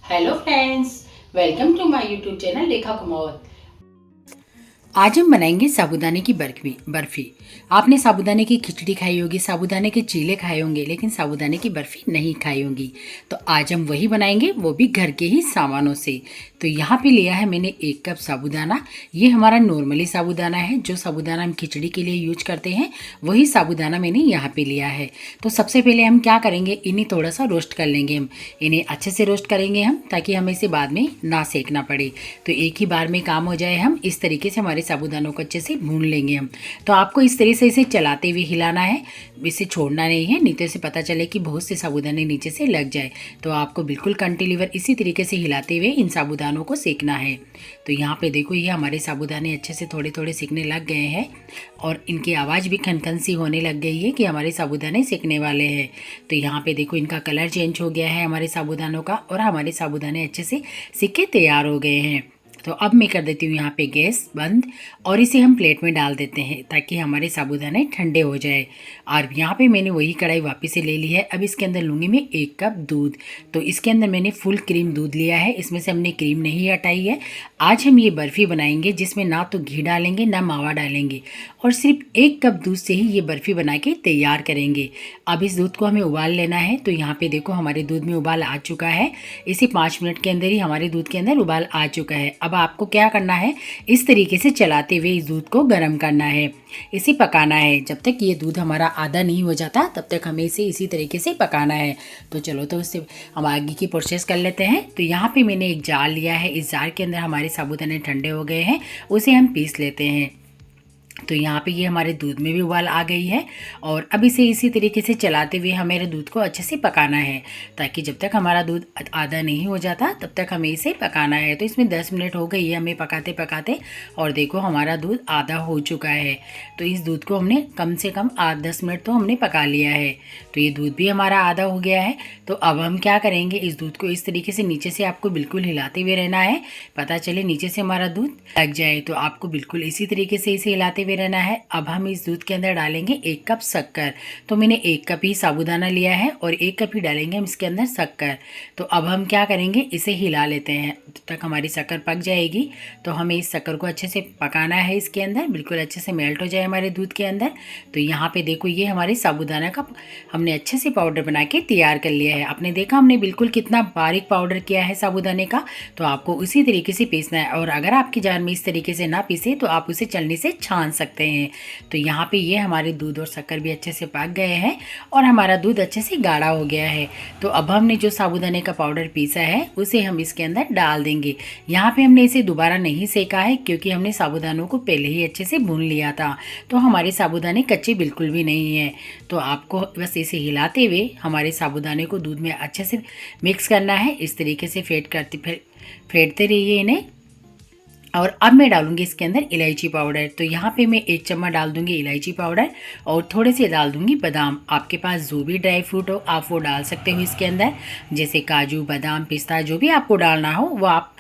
Hello friends, welcome to my YouTube channel Rekha Kumawat. आज हम बनाएंगे साबूदाने की बर्फी। आपने साबूदाने की खिचड़ी खाई होगी, साबूदाने के चीले खाए होंगे, लेकिन साबूदाने की बर्फी नहीं खाई होगी। तो आज हम वही बनाएंगे, वो भी घर के ही सामानों से। तो यहाँ पे लिया है मैंने 1 कप साबूदाना। ये हमारा नॉर्मली साबूदाना है, जो साबूदाना हम खिचड़ी के लिए यूज करते हैं वही साबूदाना मैंने यहाँ पे लिया है। तो सबसे पहले हम क्या करेंगे, इन्हें थोड़ा सा रोस्ट कर लेंगे। हम इन्हें अच्छे से रोस्ट करेंगे हम, ताकि हमें इसे बाद में ना सेकना पड़े। तो एक ही बार में काम हो जाए। हम इस तरीके से हमारे साबूदानों को अच्छे से भून लेंगे हम। तो आपको इस तरह से इसे चलाते हुए हिलाना है, इसे छोड़ना नहीं है, नहीं तो इसे पता चले कि बहुत से साबूदाने नीचे से लग जाए। तो आपको बिल्कुल कंटिन्यूअस इसी तरीके से हिलाते हुए इन साबूदानों को सेकना है। तो यहाँ पे देखो, ये हमारे साबूदाने अच्छे से थोड़े थोड़े सेकने लग गए हैं और इनकी आवाज़ भी खनखन सी होने लग गई है कि हमारे साबूदाने सेकने वाले हैं। तो यहाँ पे देखो, इनका कलर चेंज हो गया है हमारे साबूदानों का, और हमारे साबूदाने अच्छे से सिक के तैयार हो गए हैं। तो अब मैं कर देती हूँ यहाँ पे गैस बंद, और इसे हम प्लेट में डाल देते हैं ताकि हमारे साबूदाने ठंडे हो जाए। और यहाँ पे मैंने वही कढ़ाई वापस से ले ली है। अब इसके अंदर लूँगी मैं 1 कप दूध। तो इसके अंदर मैंने फुल क्रीम दूध लिया है, इसमें से हमने क्रीम नहीं हटाई है। आज हम ये बर्फ़ी बनाएंगे जिसमें ना तो घी डालेंगे ना मावा डालेंगे, और सिर्फ 1 कप दूध से ही ये बर्फ़ी बना के तैयार करेंगे। अब इस दूध को हमें उबाल लेना है। तो यहाँ पे देखो, हमारे दूध में उबाल आ चुका है। इसे 5 मिनट के अंदर ही हमारे दूध के अंदर उबाल आ चुका है। अब आपको क्या करना है, इस तरीके से चलाते हुए इस दूध को गर्म करना है, इसे पकाना है। जब तक ये दूध हमारा आधा नहीं हो जाता तब तक हमें इसे इसी तरीके से पकाना है। तो चलो, तो इससे हम आगे की प्रोसेस कर लेते हैं। तो यहाँ पे मैंने एक जार लिया है, इस जार के अंदर हमारे साबूदाने ठंडे हो गए हैं, उसे हम पीस लेते हैं। तो यहाँ पे ये हमारे दूध में भी उबाल आ गई है, और अब इसे इसी तरीके से चलाते हुए हमें दूध को अच्छे से पकाना है, ताकि जब तक हमारा दूध आधा नहीं हो जाता तब तक हमें इसे पकाना है। तो इसमें 10 मिनट हो गई है हमें पकाते पकाते, और देखो हमारा दूध आधा हो चुका है। तो इस दूध को हमने कम से कम 8-10 मिनट तो हमने पका लिया है। तो ये दूध भी हमारा आधा हो गया है। तो अब हम क्या करेंगे, इस दूध को इस तरीके से नीचे से आपको बिल्कुल हिलाते हुए रहना है, पता चले नीचे से हमारा दूध लग जाए। तो आपको बिल्कुल इसी तरीके से इसे हिलाते हुए रहना है। अब हम इस दूध के अंदर डालेंगे 1 कप शक्कर। तो मैंने 1 कप ही साबूदाना लिया है और 1 कप ही डालेंगे हम इसके अंदर शक्कर। तो अब हम क्या करेंगे, इसे हिला लेते हैं जब तक हमारी शक्कर पक जाएगी। तो हमें इस शक्कर को अच्छे से पकाना है, इसके अंदर बिल्कुल अच्छे से मेल्ट हो जाए हमारे दूध के अंदर। तो यहाँ पे देखो, ये हमारे साबूदाना का हमने अच्छे से पाउडर बना के तैयार कर लिया है। आपने देखा हमने बिल्कुल कितना बारीक पाउडर किया है साबूदाने का। तो आपको उसी तरीके से पीसना है, और अगर आपकी जार में इस तरीके से ना पीसे तो आप उसे चलनी से छान सकते हैं। तो यहाँ पे ये हमारे दूध और शक्कर भी अच्छे से पक गए हैं, और हमारा दूध अच्छे से गाढ़ा हो गया है। तो अब हमने जो साबूदाने का पाउडर पीसा है उसे हम इसके अंदर डाल देंगे। यहाँ पे हमने इसे दोबारा नहीं सेका है, क्योंकि हमने साबूदानों को पहले ही अच्छे से भून लिया था। तो हमारे साबूदाने कच्चे बिल्कुल भी नहीं है। तो आपको बस इसे हिलाते हुए हमारे साबूदाने को दूध में अच्छे से मिक्स करना है। इस तरीके से फेंटते रहिए इन्हें। और अब मैं डालूंगी इसके अंदर इलायची पाउडर। तो यहाँ पे मैं 1 चम्मच डाल दूंगी इलायची पाउडर, और थोड़े से डाल दूंगी बादाम। आपके पास जो भी ड्राई फ्रूट हो आप वो डाल सकते हो इसके अंदर, जैसे काजू, बादाम, पिस्ता, जो भी आपको डालना हो वो आप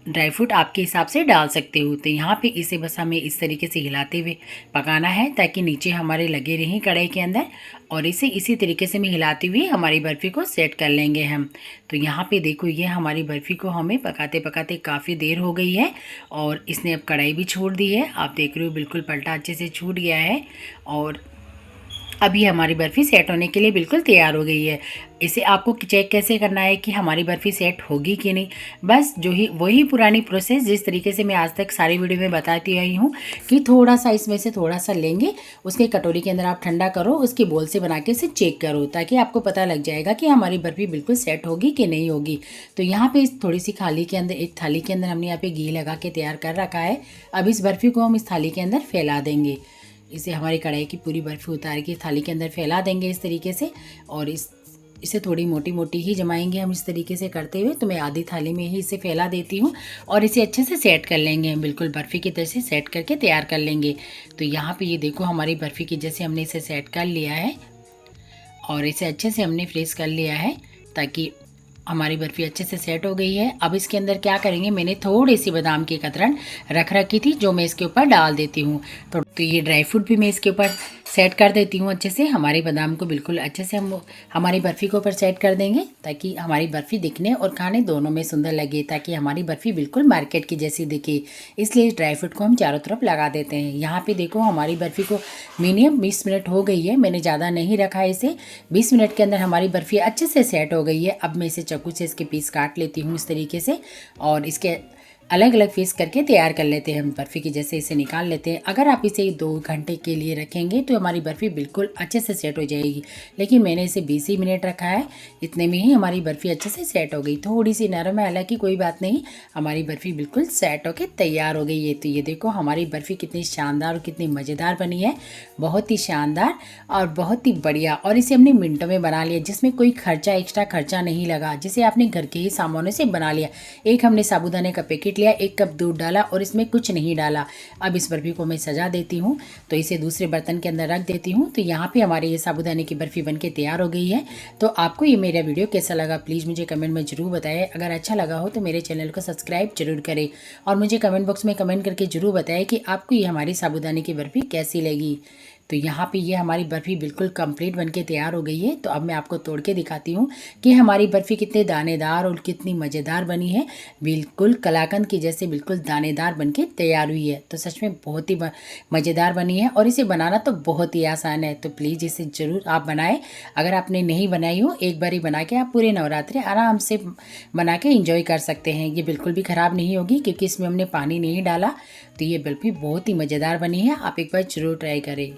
ड्राई फ्रूट आपके हिसाब से डाल सकते हो। तो यहाँ पे इसे बस हमें इस तरीके से हिलाते हुए पकाना है, ताकि नीचे हमारे लगे रहें कढ़ाई के अंदर। और इसे इसी तरीके से मैं हिलाते हुए हमारी बर्फ़ी को सेट कर लेंगे हम। तो यहाँ पे देखो, ये हमारी बर्फ़ी को हमें पकाते पकाते काफ़ी देर हो गई है, और इसने अब कढ़ाई भी छोड़ दी है। आप देख रहे हो बिल्कुल पलटा अच्छे से छूट गया है, और अभी हमारी बर्फ़ी सेट होने के लिए बिल्कुल तैयार हो गई है। इसे आपको चेक कैसे करना है कि हमारी बर्फ़ी सेट होगी कि नहीं, बस वही पुरानी प्रोसेस जिस तरीके से मैं आज तक सारी वीडियो में बताती आई हूँ, कि थोड़ा सा इसमें से थोड़ा सा लेंगे, उसके कटोरी के अंदर आप ठंडा करो, उसके बोल से बना के इसे चेक करो, ताकि आपको पता लग जाएगा कि हमारी बर्फ़ी बिल्कुल सेट होगी कि नहीं होगी। तो यहाँ पे इस थोड़ी सी थाली के अंदर, एक थाली के अंदर हमने यहाँ पे घी लगा के तैयार कर रखा है। अब इस बर्फ़ी को हम इस थाली के अंदर फैला देंगे। इसे हमारी कढ़ाई की पूरी बर्फ़ी उतार के थाली के अंदर फैला देंगे इस तरीके से, और इसे थोड़ी मोटी मोटी ही जमाएंगे हम इस तरीके से करते हुए। तो मैं आधी थाली में ही इसे फैला देती हूँ, और इसे अच्छे से सेट कर लेंगे हम, बिल्कुल बर्फ़ी की तरह से सेट करके तैयार कर लेंगे। तो यहाँ पे ये देखो, हमारी बर्फ़ी की जैसे हमने इसे सेट कर लिया है, और इसे अच्छे से हमने फ्रीज़ कर लिया है, ताकि हमारी बर्फ़ी अच्छे से सेट हो गई है। अब इसके अंदर क्या करेंगे, मैंने थोड़ी सी बादाम की कतरन रख रखी थी, जो मैं इसके ऊपर डाल देती हूँ। तो ये ड्राई फ्रूट भी मैं इसके ऊपर सेट कर देती हूँ अच्छे से। हमारे बादाम को बिल्कुल अच्छे से हम हमारी बर्फ़ी के ऊपर सेट कर देंगे ताकि हमारी बर्फ़ी दिखने और खाने दोनों में सुंदर लगे, ताकि हमारी बर्फ़ी बिल्कुल मार्केट की जैसी दिखे। इसलिए इस ड्राई फ्रूट को हम चारों तरफ लगा देते हैं। यहाँ पे देखो हमारी बर्फ़ी को मिनिमम 20 मिनट हो गई है, मैंने ज़्यादा नहीं रखा है इसे। 20 मिनट के अंदर हमारी बर्फ़ी अच्छे से सेट हो गई है। अब मैं इसे चाकू से इसके पीस काट लेती हूँ इस तरीके से, और इसके अलग अलग पीस करके तैयार कर लेते हैं हम बर्फ़ी की जैसे इसे निकाल लेते हैं। अगर आप इसे 2 घंटे के लिए रखेंगे तो हमारी बर्फ़ी बिल्कुल अच्छे से सेट हो जाएगी, लेकिन मैंने इसे 20 ही मिनट रखा है, इतने में ही हमारी बर्फ़ी अच्छे से सेट हो गई। थोड़ी सी नरम है, हालांकि कोई बात नहीं, हमारी बर्फ़ी बिल्कुल सेट होकर तैयार हो गई है। तो ये देखो हमारी बर्फ़ी कितनी शानदार और कितनी मज़ेदार बनी है, बहुत ही शानदार और बहुत ही बढ़िया। और इसे हमने मिनटों में बना लिया, जिसमें कोई खर्चा एक्स्ट्रा खर्चा नहीं लगा, जिसे आपने घर के ही सामानों से बना लिया। एक हमने साबूदाने का पैकेट लिया, 1 कप दूध डाला और इसमें कुछ नहीं डाला। अब इस बर्फ़ी को मैं सजा देती हूँ, तो इसे दूसरे बर्तन के अंदर रख देती हूँ। तो यहाँ पे हमारे ये साबूदाने की बर्फ़ी बनके तैयार हो गई है। तो आपको ये मेरा वीडियो कैसा लगा प्लीज़ मुझे कमेंट में ज़रूर बताएं। अगर अच्छा लगा हो तो मेरे चैनल को सब्सक्राइब जरूर करें, और मुझे कमेंट बॉक्स में कमेंट करके ज़रूर बताएं कि आपको ये हमारी साबूदाने की बर्फ़ी कैसी लगी। तो यहाँ पे ये हमारी बर्फ़ी बिल्कुल कंप्लीट बनके तैयार हो गई है। तो अब मैं आपको तोड़ के दिखाती हूँ कि हमारी बर्फ़ी कितने दानेदार और कितनी मज़ेदार बनी है। बिल्कुल कलाकंद की जैसे बिल्कुल दानेदार बनके तैयार हुई है। तो सच में बहुत ही मज़ेदार बनी है, और इसे बनाना तो बहुत ही आसान है। तो प्लीज़ इसे ज़रूर आप बनाएं। अगर आपने नहीं बनाई हो, एक बार ही बना के आप पूरे नवरात्रि आराम से बना के इंजॉय कर सकते हैं। ये बिल्कुल भी ख़राब नहीं होगी क्योंकि इसमें हमने पानी नहीं डाला। तो ये बर्फ़ी बहुत ही मज़ेदार बनी है, आप एक बार ज़रूर ट्राई करें।